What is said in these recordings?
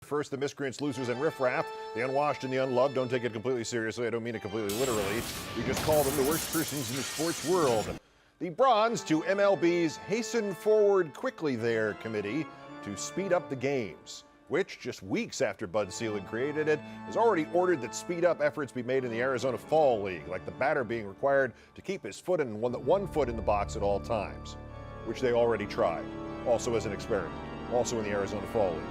First, the miscreants, losers, and riffraff. The unwashed and the unloved. Don't take it completely seriously. I don't mean it completely literally. We just call them the worst persons in the sports world. The bronze to MLB's Hasten Forward Quickly There committee to speed up the games, which, just weeks after Bud Selig created it, has already ordered that speed-up efforts be made in the Arizona Fall League, like the batter being required to keep his foot in one foot in the box at all times, which they already tried, also as an experiment, also in the Arizona Fall League.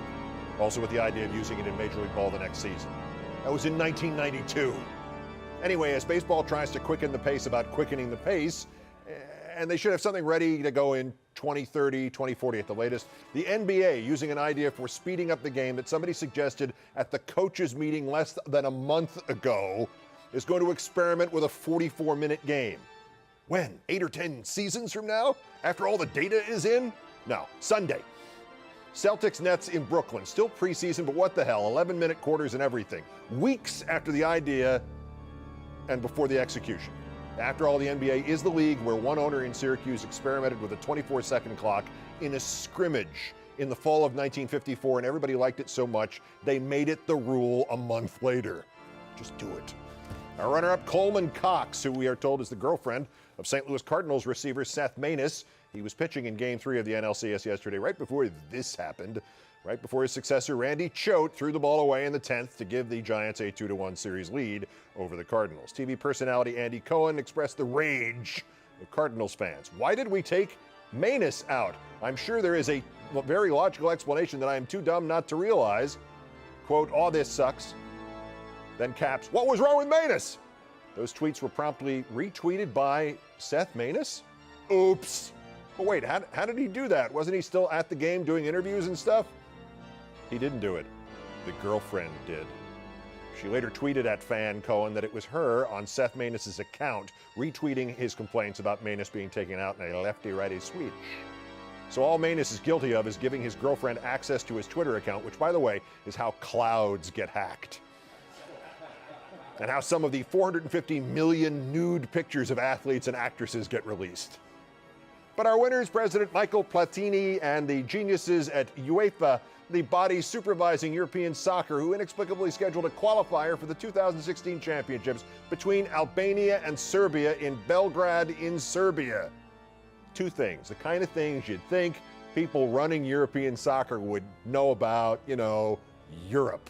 Also with the idea of using it in Major League Ball the next season. That was in 1992. Anyway, as baseball tries to quicken the pace about quickening the pace, and they should have something ready to go in 2030, 2040 at the latest, the NBA, using an idea for speeding up the game that somebody suggested at the coaches' meeting less than a month ago, is going to experiment with a 44-minute game. When? 8 or 10 seasons from now? After all the data is in? No, Sunday. Celtics Nets in Brooklyn, still preseason, but what the hell, 11-minute quarters and everything. Weeks after the idea and before the execution. After all, the NBA is the league where one owner in Syracuse experimented with a 24-second clock in a scrimmage in the fall of 1954, and everybody liked it so much, they made it the rule a month later. Just do it. Our runner-up, Coleman Cox, who we are told is the girlfriend of St. Louis Cardinals receiver Seth Maness. He was pitching in Game 3 of the NLCS yesterday, right before this happened, right before his successor Randy Choate threw the ball away in the 10th to give the Giants a 2-1 series lead over the Cardinals. TV personality Andy Cohen expressed the rage of Cardinals fans. Why did we take Maness out? I'm sure there is a very logical explanation that I am too dumb not to realize. Quote, "All this sucks." Then caps, "What was wrong with Maness?" Those tweets were promptly retweeted by Seth Maness. Oops. But wait, how did he do that? Wasn't he still at the game doing interviews and stuff? He didn't do it. The girlfriend did. She later tweeted at fan Cohen that it was her on Seth Maness' account retweeting his complaints about Maness being taken out in a lefty-righty switch. So all Maness is guilty of is giving his girlfriend access to his Twitter account, which, by the way, is how clouds get hacked. And how some of the 450 million nude pictures of athletes and actresses get released. But our winners, President Michel Platini and the geniuses at UEFA, the body supervising European soccer, who inexplicably scheduled a qualifier for the 2016 championships between Albania and Serbia in Belgrade in Serbia. Two things, the kind of things you'd think people running European soccer would know about, Europe.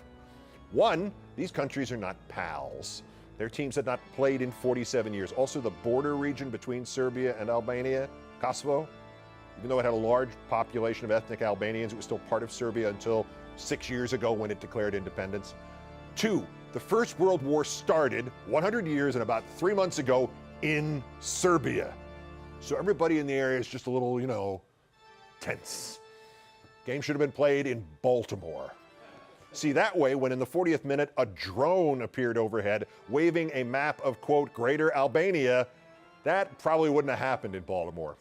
One, these countries are not pals. Their teams had not played in 47 years. Also, the border region between Serbia and Albania, Kosovo, even though it had a large population of ethnic Albanians, it was still part of Serbia until 6 years ago when it declared independence. Two, the First World War started 100 years and about 3 months ago in Serbia. So everybody in the area is just a little, tense. Game should have been played in Baltimore. See, that way, when in the 40th minute a drone appeared overhead waving a map of, quote, Greater Albania, that probably wouldn't have happened in Baltimore.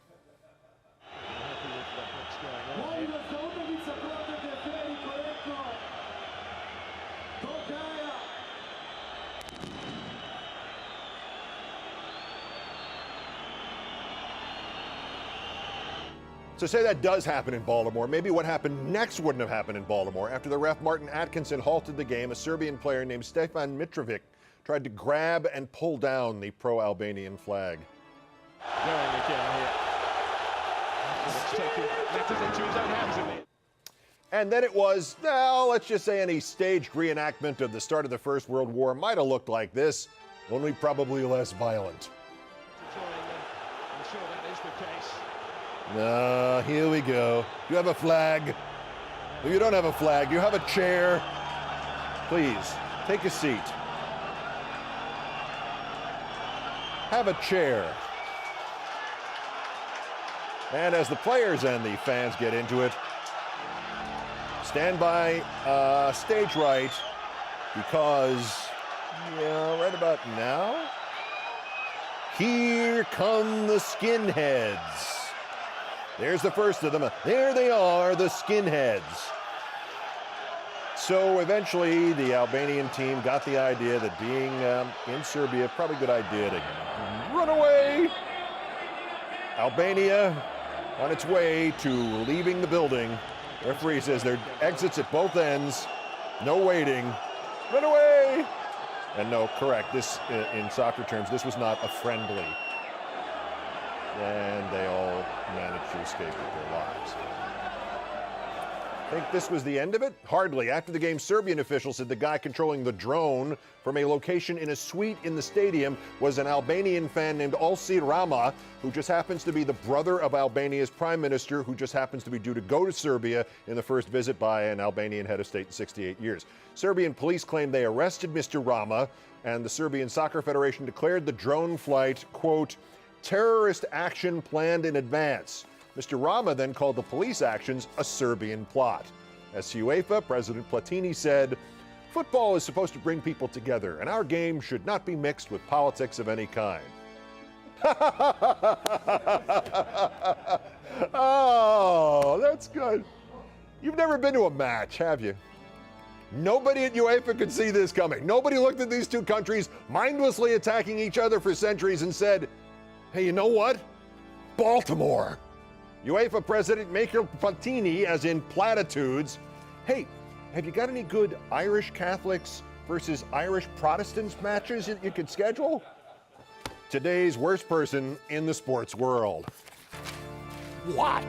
So say that does happen in Baltimore, maybe what happened next wouldn't have happened in Baltimore. After the ref Martin Atkinson halted the game, a Serbian player named Stefan Mitrovic tried to grab and pull down the pro-Albanian flag. And then it was, let's just say any staged reenactment of the start of the First World War might have looked like this, only probably less violent. I'm sure that is the case. Here we go. You have a flag. If you don't have a flag, you have a chair. Please, take a seat. Have a chair. And as the players and the fans get into it, stand by stage right, because, right about now, here come the skinheads. There's the first of them. There they are, the skinheads. So eventually, the Albanian team got the idea that being in Serbia, probably a good idea to run away. Albania on its way to leaving the building. Referee says there are exits at both ends. No waiting. Run away! And no, correct. This, in soccer terms, this was not a friendly. And they all managed to escape with their lives. Think this was the end of it? Hardly. After the game, Serbian officials said the guy controlling the drone from a location in a suite in the stadium was an Albanian fan named Ulsi Rama, who just happens to be the brother of Albania's prime minister, who just happens to be due to go to Serbia in the first visit by an Albanian head of state in 68 years. Serbian police claim they arrested Mr. Rama, and the Serbian Soccer Federation declared the drone flight, quote, terrorist action planned in advance. Mr. Rama then called the police actions a Serbian plot. As to UEFA, President Platini said, football is supposed to bring people together, and our game should not be mixed with politics of any kind. Oh, that's good. You've never been to a match, have you? Nobody at UEFA could see this coming. Nobody looked at these two countries mindlessly attacking each other for centuries and said, hey, you know what? Baltimore. UEFA President Michel Platinin, as in platitudes. Hey, have you got any good Irish Catholics versus Irish Protestants matches that you could schedule? Today's worst person in the sports world. What?